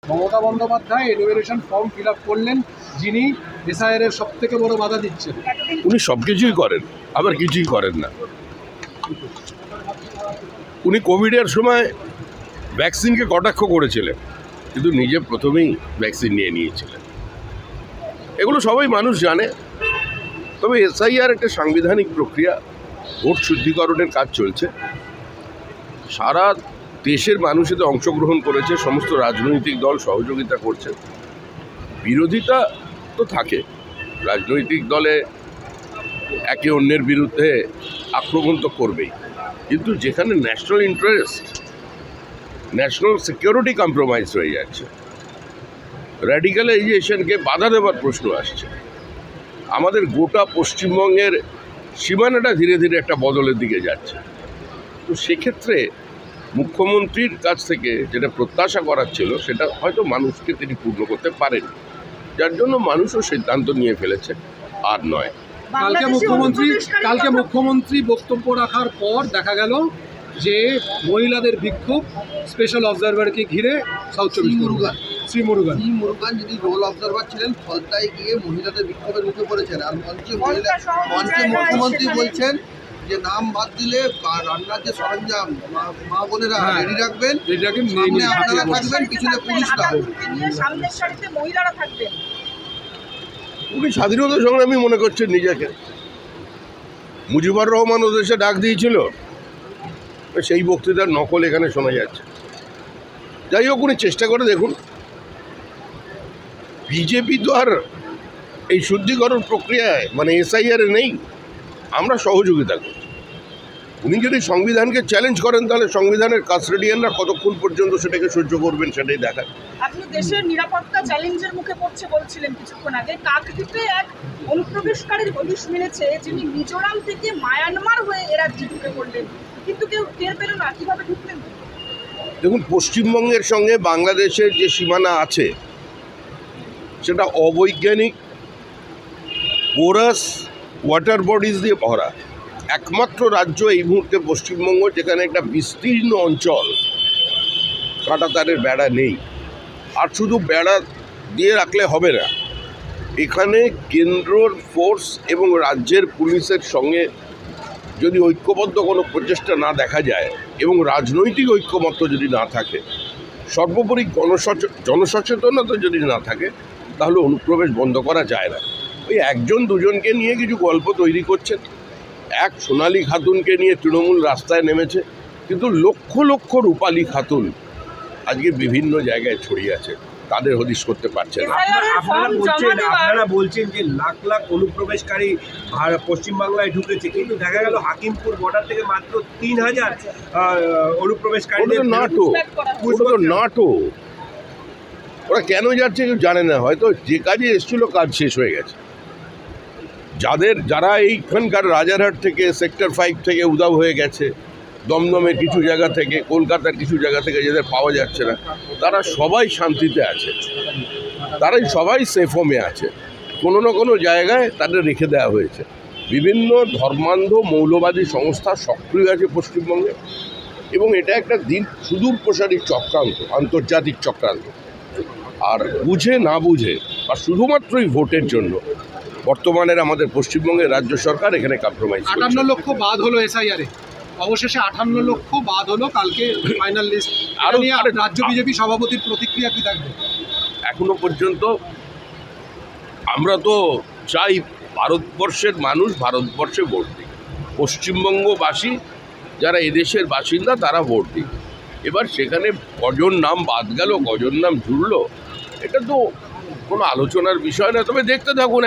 Mamata Bandyopadhyay enumeration form fill up করলেন, যিনি SIR এর সব থেকে বড় বাধা দিচ্ছেন। উনি সব কিছুই করেন, আবার কিছুই করেন না। উনি কোভিডের সময় ভ্যাকসিনকে কটাক্ষ করেছিলেন, কিন্তু নিজে প্রথমেই ভ্যাকসিন নিয়ে নিয়েছিলেন। এগুলো সবাই মানুষ জানে। তবে এসআইআর একটা সাংবিধানিক প্রক্রিয়া, ভোট শুদ্ধিকরণের কাজ চলছে। সারা দেশের মানুষ এতে অংশগ্রহণ করেছে, সমস্ত রাজনৈতিক দল সহযোগিতা করছে। বিরোধিতা তো থাকে, রাজনৈতিক দলে একে অন্যের বিরুদ্ধে আক্রমণ তো করবেই, কিন্তু যেখানে national interest, national security compromise হয়ে যাচ্ছে, র্যাডিক্যালাইজেশনকে বাধা দেওয়ার প্রশ্ন আসছে, আমাদের গোটা পশ্চিমবঙ্গের সীমানাটা ধীরে ধীরে একটা বদলের দিকে যাচ্ছে। তো সেক্ষেত্রে মুখ্যমন্ত্রীর কাছ থেকে যেটা প্রত্যাশা করার ছিল, সেটা হয়তো মানুষকে তিনি পূর্ণ করতে পারেন, যার জন্য মানুষও সিদ্ধান্ত নিয়ে ফেলেছে, আর নয়। কালকে মুখ্যমন্ত্রী বক্তব্য রাখার পর দেখা গেল যে মহিলাদের বিক্ষোভ স্পেশাল অবজারভারকে ঘিরে সাউথ চব্বিশ পরগনা শ্রী মুরুগান যিনি রোল অবজারভার ছিলেন, ফলতায় গিয়ে মহিলাদের বিক্ষোভের মুখে পড়েছেন। আর মঞ্চে মুখ্যমন্ত্রী বলছেন যে নাম বাদ দিলে রান্নার যে সরঞ্জাম মা বোনেরা রেডি রাখবেন, সামনে আপনারা থাকবেন, পিছনে পুলিশরা, সামনের সারিতে মহিলারা থাকবেন। উনি স্বাধীনতা সংগ্রামী মনে করছেন নিজেকে। মুজিবুর রহমান ও দেশে ডাক দিয়েছিল, সেই বক্তৃতার নকল এখানে শোনা যাচ্ছে। যাই হোক, উনি চেষ্টা করে দেখুন। বিজেপি তো আর এই শুদ্ধিকরণ প্রক্রিয়ায় মানে এসআইআর নেই, আমরা সহযোগিতা করছি। উনি যদি সংবিধানকে চ্যালেঞ্জ করেন, তাহলে সংবিধানের কাস্টোডিয়ানরা কতক্ষণ পর্যন্ত সেটাকে সহ্য করবেন সেটাই দেখায়। আপনি দেশের নিরাপত্তা চ্যালেঞ্জের মুখে পড়ছে বলছিলেন কিছুক্ষণ আগে। কাকদ্বীপে এক অনুপ্রবেশকারীর হদিশ মিলেছে, যিনি মিজোরাম থেকে মায়ানমার হয়ে এরা ঢুকে পড়লেন, কিন্তু কেউ টের পেল না। কিভাবে ঢুকলেন? দেখুন, পশ্চিমবঙ্গের সঙ্গে বাংলাদেশের যে সীমানা আছে, সেটা অবৈজ্ঞানিক পোরাস ওয়াটার বডিজ দিয়ে ভরা। একমাত্র রাজ্য এই মুহূর্তে পশ্চিমবঙ্গ, যেখানে একটা বিস্তীর্ণ অঞ্চল, কাঁটাতারের বেড়া নেই। আর শুধু বেড়া দিয়ে রাখলে হবে না, এখানে কেন্দ্রর ফোর্স এবং রাজ্যের পুলিশের সঙ্গে যদি ঐক্যবদ্ধ কোনো প্রচেষ্টা না দেখা যায় এবং রাজনৈতিক ঐক্যমত্য যদি না থাকে, সর্বোপরি জনসচেতনতা যদি না থাকে, তাহলে অনুপ্রবেশ বন্ধ করা যায় না। ওই একজন দুজনকে নিয়ে কিছু গল্প তৈরি করছেন। এক সোনালী খাতুনকে নিয়ে তৃণমূল রাস্তায় নেমেছে, কিন্তু লক্ষ লক্ষ রূপালী খাতুন আজকে বিভিন্ন জায়গায় ছড়িয়ে আছে, তাদের হদিশ করতে পারছে না। আপনারা বলছেন যে লাখ লাখ অনুপ্রবেশকারী পশ্চিমবাংলায় ঢুকেছে, কিন্তু দেখা গেল হাকিমপুর বর্ডার থেকে মাত্র 3000 অনুপ্রবেশকারী। নাটো ওরা কেন যাচ্ছে কেউ জানে না, হয়তো যে কাজে এসেছিল কাজ শেষ হয়ে গেছে। যারা এইখানকার রাজারহাট থেকে, সেক্টর 5 থেকে উধাও হয়ে গেছে, দমদমের কিছু জায়গা থেকে, কলকাতার কিছু জায়গা থেকে যাদের পাওয়া যাচ্ছে না, তারা সবাই শান্তিতে আছে, তারাই সবাই সেফ হোমে আছে। কোনো না কোনো জায়গায় তাদের রেখে দেওয়া হয়েছে। বিভিন্ন ধর্মান্ধ মৌলবাদী সংস্থা সক্রিয় আছে পশ্চিমবঙ্গে, এবং এটা একটা সুদূর প্রসারী চক্রান্ত, আন্তর্জাতিক চক্রান্ত। আর বুঝে না বুঝে বা শুধুমাত্রই ভোটের জন্য বর্তমানের আমাদের পশ্চিমবঙ্গের রাজ্য সরকার এখানে কম্প্রোমাইজ। 58 লক্ষ বাদ হলো এসআইআর এ, অবশেষে 58 লক্ষ বাদ হলো। কালকে ফাইনাল লিস্ট। আরো রাজ্য বিজেপি সভাপতির প্রতিক্রিয়া কি থাকবে? এখনো পর্যন্ত আমরা তো চাই ভারতবর্ষের মানুষ ভারতবর্ষে ভোট দিক, পশ্চিমবঙ্গবাসী যারা এদেশের বাসিন্দা তারা ভোট দিক। এবার সেখানে কজন নাম বাদ গেল, কজন নাম জুড়লো, এটা তো কোনো আলোচনার বিষয় না। তবে দেখতে থাকুন।